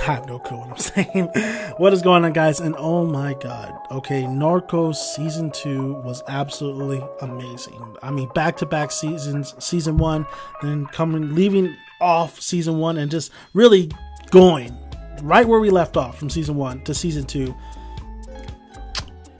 I have no clue what I'm saying. What is going on, guys? And oh my god. Okay, Narcos season 2 was absolutely amazing. I mean, back-to-back seasons. Season 1, then leaving off season 1 and just really going right where we left off from season 1 to season 2.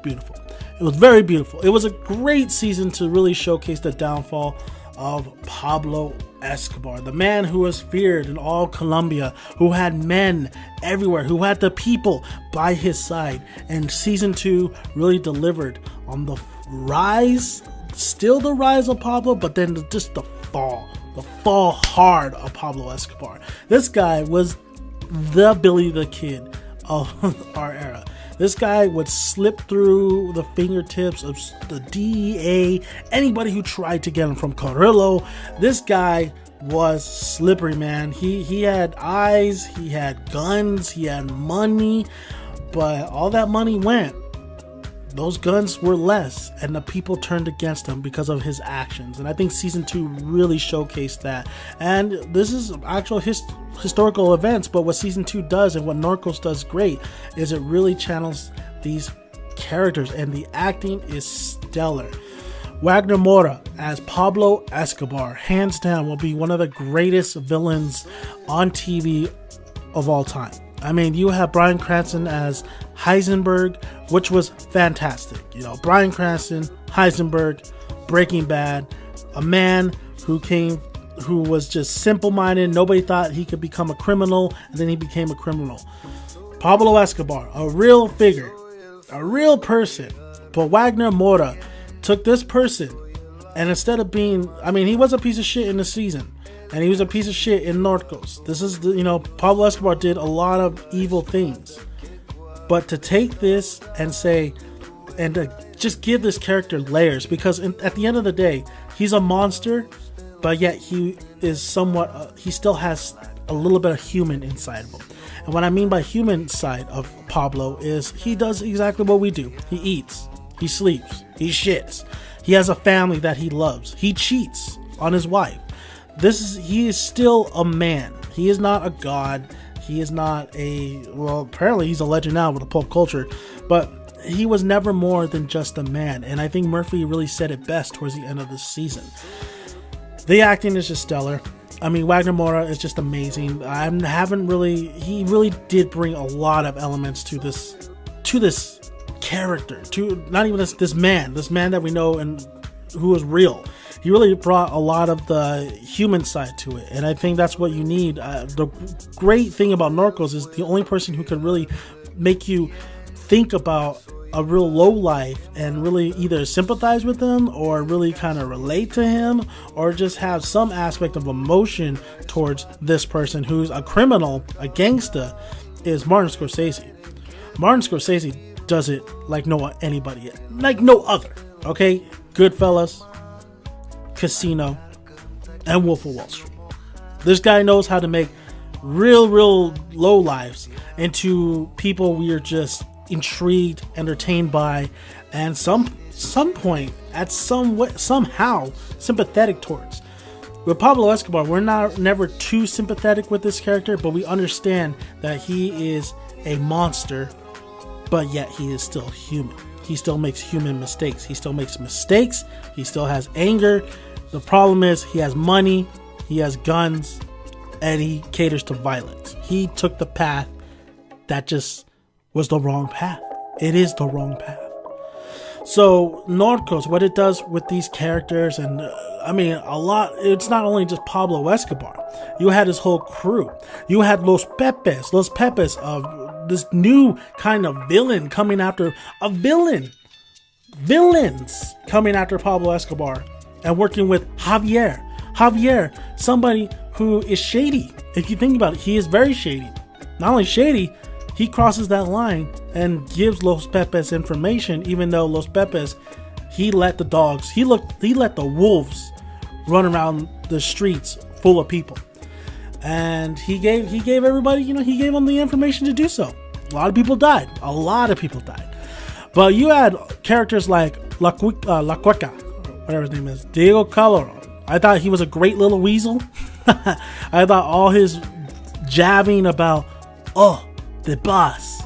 Beautiful. It was very beautiful. It was a great season to really showcase the downfall of Pablo Escobar, the man who was feared in all Colombia, who had men everywhere, who had the people by his side. And season 2 really delivered on the rise, still the rise of Pablo, but then just the fall hard of Pablo Escobar. This guy was the Billy the Kid of our era. This guy would slip through the fingertips of the DEA, anybody who tried to get him, from Carrillo. This guy was slippery, man. He had eyes, he had guns, he had money, but all that money went. Those guns were less, and the people turned against him because of his actions. And I think season 2 really showcased that. And this is actual historical events, but what season 2 does and what Narcos does great is it really channels these characters, and the acting is stellar. Wagner Moura as Pablo Escobar, hands down, will be one of the greatest villains on TV of all time. I mean, you have Bryan Cranston as Heisenberg, which was fantastic. You know, Bryan Cranston, Heisenberg, Breaking Bad, a man who was just simple-minded. Nobody thought he could become a criminal, and then he became a criminal. Pablo Escobar, a real figure, a real person. But Wagner Moura took this person, and instead of being, I mean, he was a piece of shit in the season, and he was a piece of shit in Narcos. This is, Pablo Escobar did a lot of evil things. But to take this and say, and to just give this character layers, because at the end of the day, he's a monster, but yet he is somewhat, he still has a little bit of human inside of him. And what I mean by human side of Pablo is he does exactly what we do. He eats, he sleeps, he shits. He has a family that he loves. He cheats on his wife. He is still a man. He is not a god. He is not apparently he's a legend now with the pulp culture, but he was never more than just a man. And I think Murphy really said it best towards the end of this season. The acting is just stellar. I mean, Wagner Moura is just amazing. He really did bring a lot of elements to this character, to not even this man that we know and who is real. He really brought a lot of the human side to it, and I think that's what you need. The great thing about Narcos is the only person who can really make you think about a real low life and really either sympathize with him or really kind of relate to him or just have some aspect of emotion towards this person who's a criminal, a gangster, is Martin Scorsese. Martin Scorsese does it like no other. Okay, Goodfellas, Casino, and Wolf of Wall Street. This guy knows how to make real low lives into people we are just intrigued, entertained by, and some point somehow sympathetic towards. With Pablo Escobar, we're never too sympathetic with this character, but we understand that he is a monster, but yet he is still human. He still makes human mistakes. He still makes mistakes. He still has anger. The problem is he has money, he has guns, and he caters to violence. He took the path that just was the wrong path. It is the wrong path. So Narcos, what it does with these characters, and it's not only just Pablo Escobar. You had his whole crew. You had Los Pepes of this new kind of villain coming after a villain. Villains coming after Pablo Escobar and working with Javier. Javier, somebody who is shady. If you think about it, he is very shady. Not only shady, he crosses that line and gives Los Pepes information, even though Los Pepes, he let the wolves run around the streets full of people. And he gave everybody, he gave them the information to do so. A lot of people died. But you had characters like La Cueca, whatever his name is, Diego Calero, I thought he was a great little weasel. I thought all his jabbing about, the boss,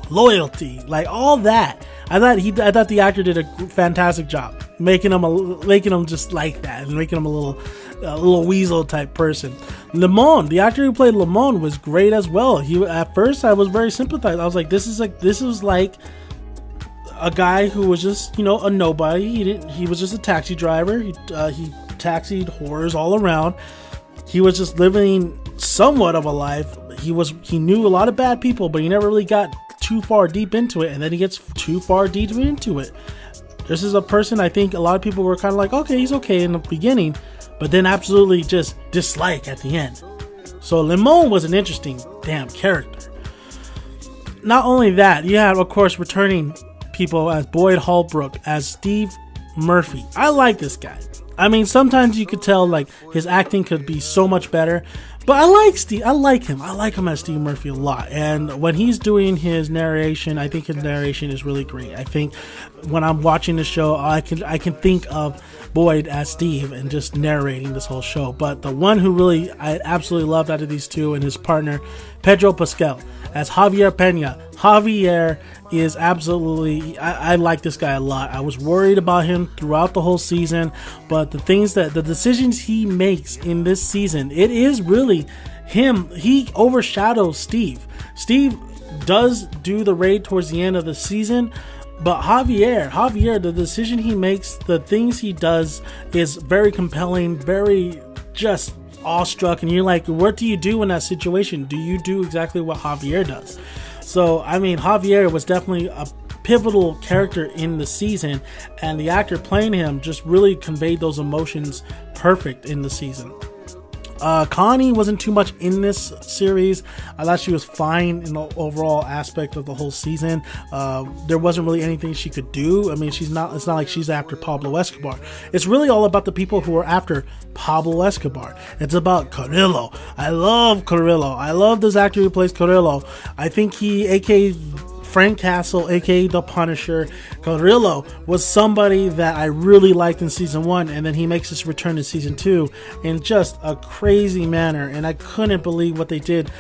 loyalty, like all that. I thought the actor did a fantastic job making him just like that and making him a little weasel type person. Lemon, the actor who played Lemon, was great as well. At first I was very sympathized. I was like, this was like a guy who was just, a nobody. He was just a taxi driver. He taxied whores all around. He was just living somewhat of a life. He knew a lot of bad people, but he never really got too far deep into it, and then he gets too far deep into it. This is a person I think a lot of people were kind of like, okay, he's okay in the beginning, but then absolutely just dislike at the end. So Lemon was an interesting damn character. Not only that, you have, of course, returning people as Boyd Holbrook, as Steve Murphy. I like this guy. I mean, sometimes you could tell like his acting could be so much better, but I like Steve. I like him. I like him as Steve Murphy a lot. And when he's doing his narration, I think his narration is really great. I think when I'm watching the show, I can think of Boyd as Steve and just narrating this whole show. But the one who really I absolutely loved out of these two and his partner, Pedro Pascal, as Javier Pena. Javier is absolutely, I like this guy a lot. I was worried about him throughout the whole season, but the decisions he makes in this season, it is really him. He overshadows Steve. Steve does do the raid towards the end of the season, but Javier, the decision he makes, the things he does is very compelling, very just awestruck, and you're like, what do you do in that situation? Do you do exactly what Javier does? So, I mean, Javier was definitely a pivotal character in the season, and the actor playing him just really conveyed those emotions perfect in the season. Connie wasn't too much in this series. I thought she was fine in the overall aspect of the whole season. There wasn't really anything she could do. I mean, it's not like she's after Pablo Escobar. It's really all about the people who are after Pablo Escobar. It's about Carrillo. I love Carrillo. I love this actor who plays Carrillo. I think he, aka Frank Castle, aka the Punisher, Carrillo, was somebody that I really liked in season 1, and then he makes his return in season 2 in just a crazy manner, and I couldn't believe what they did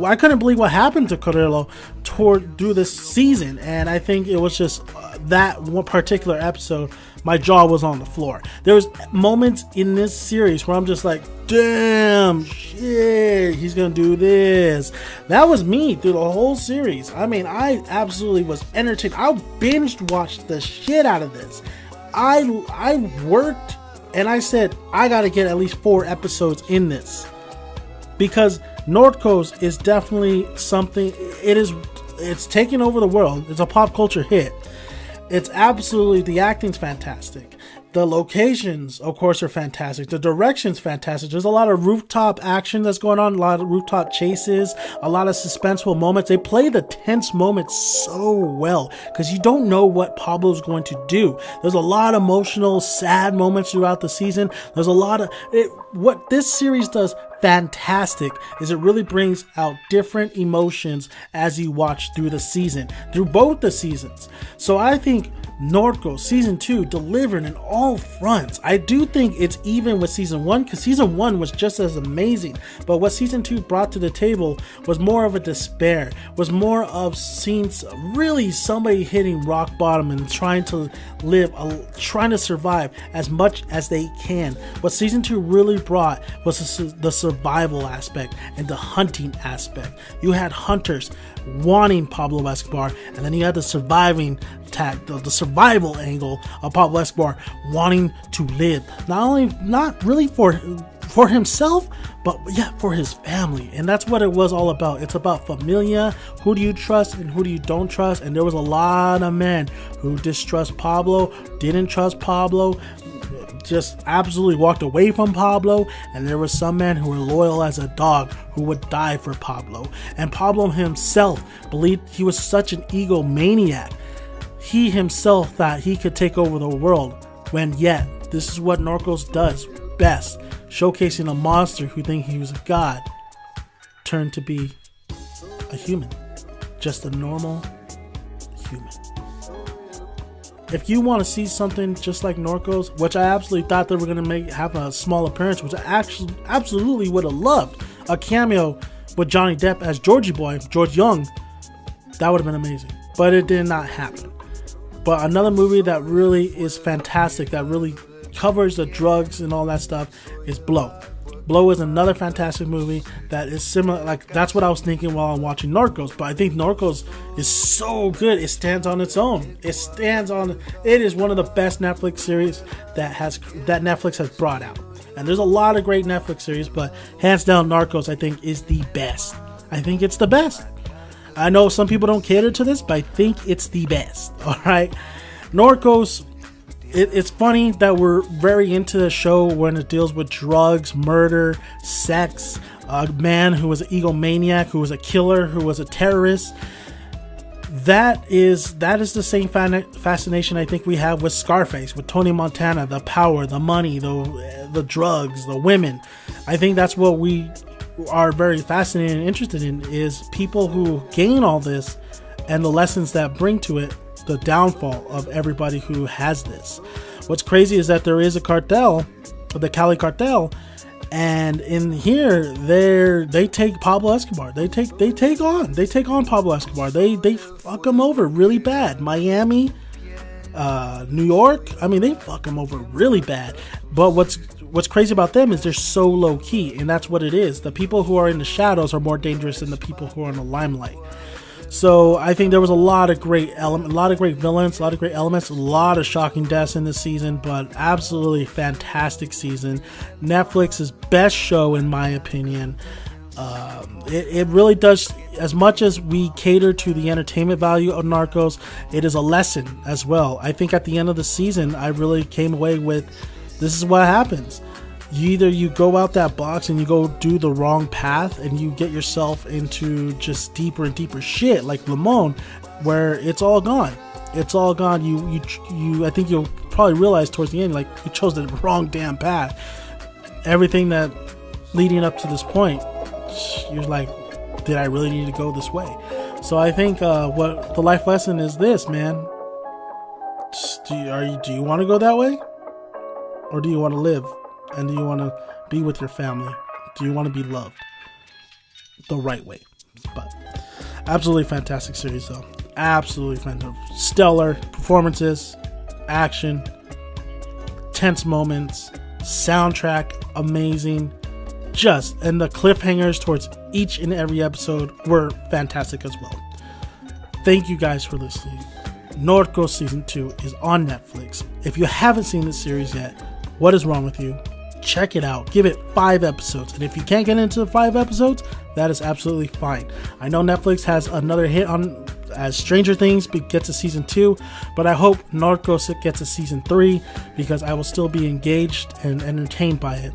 I couldn't believe what happened to Carrillo through this season. And I think it was just that one particular episode, my jaw was on the floor. There's moments in this series where I'm just like, damn, shit, he's gonna do this. That was me through the whole series. I mean, I absolutely was entertained. I binged watched the shit out of this. I worked and I said, I gotta get at least 4 episodes in this, because Narcos is definitely something. It's taking over the world. It's a pop culture hit. It's absolutely, the acting's fantastic. The locations, of course, are fantastic. The direction's fantastic. There's a lot of rooftop action that's going on, a lot of rooftop chases, a lot of suspenseful moments. They play the tense moments so well because you don't know what Pablo's going to do. There's a lot of emotional, sad moments throughout the season. There's a lot of what this series does fantastic is it really brings out different emotions as you watch through both the seasons. So I think Narcos season 2 delivered in all fronts. I do think it's even with season 1, because season 1 was just as amazing, but what season 2 brought to the table was more of a despair, was more of scenes, really somebody hitting rock bottom and trying to trying to survive as much as they can. What season 2 really brought was the survival aspect and the hunting aspect. You had hunters wanting Pablo Escobar, and then you had the survival angle of Pablo Escobar wanting to live, not really for himself, but yeah, for his family. And that's what it was all about. It's about familia. Who do you trust and who do you don't trust? And there was a lot of men who distrust Pablo, didn't trust Pablo, just absolutely walked away from Pablo, and there were some men who were loyal as a dog who would die for Pablo. And Pablo himself believed he was such an egomaniac. He himself thought he could take over the world, when yet this is what Narcos does best, showcasing a monster who thinks he was a god turned to be a human, just a normal human. if you want to see something just like Narcos, which I absolutely thought they were going to have a small appearance, which I actually absolutely would have loved, a cameo with Johnny Depp as Georgie Boy, George Young, that would have been amazing. But it did not happen. But another movie that really is fantastic, that really covers the drugs and all that stuff, is Blow. Blow is another fantastic movie that is similar. Like, that's what I was thinking while I'm watching Narcos. But I think Narcos is so good. It stands on its own. It is one of the best Netflix series that Netflix has brought out. And there's a lot of great Netflix series, but hands down, Narcos, I think, is the best. I think it's the best. I know some people don't cater to this, but I think it's the best. All right. Narcos, it's funny that we're very into the show when it deals with drugs, murder, sex, a man who was an egomaniac, who was a killer, who was a terrorist. That is the same fascination I think we have with Scarface, with Tony Montana, the power, the money, the drugs, the women. I think that's what we are very fascinated and interested in, is people who gain all this and the lessons that bring to it the downfall of everybody who has this. What's crazy is that there is a cartel, the Cali cartel, and in here they take Pablo Escobar. They take on Pablo Escobar. They fuck him over really bad. Miami, New York, I mean, they fuck him over really bad. But what's crazy about them is they're so low key, and that's what it is. The people who are in the shadows are more dangerous than the people who are in the limelight. So I think there was a lot of great villains, a lot of great elements, a lot of shocking deaths in this season, but absolutely fantastic season. Netflix's best show, in my opinion. It really does, as much as we cater to the entertainment value of Narcos, it is a lesson as well. I think at the end of the season, I really came away with, this is what happens. Either you go out that box and you go do the wrong path and you get yourself into just deeper and deeper shit like Limon, where it's all gone. It's all gone. You I think you'll probably realize towards the end, like, you chose the wrong damn path. Everything that leading up to this point, you're like, did I really need to go this way? So I think what the life lesson is this, man. Do you want to go that way? Or do you want to live? And do you want to be with your family? Do you want to be loved the right way? But absolutely fantastic series, though. Absolutely fantastic. Stellar performances, action, tense moments, soundtrack, amazing. And the cliffhangers towards each and every episode were fantastic as well. Thank you guys for listening. Narcos Season 2 is on Netflix. If you haven't seen this series yet, what is wrong with you? Check it out. Give it 5 episodes. And if you can't get into the 5 episodes, that is absolutely fine. I know Netflix has another hit on as Stranger Things gets to Season 2, but I hope Narcos gets to Season 3, because I will still be engaged and entertained by it.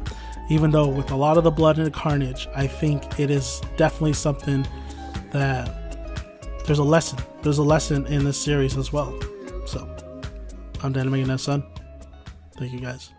Even though with a lot of the blood and the carnage, I think it is definitely something that there's a lesson. There's a lesson in this series as well. So, I'm Dan Megan Son. Thank you guys.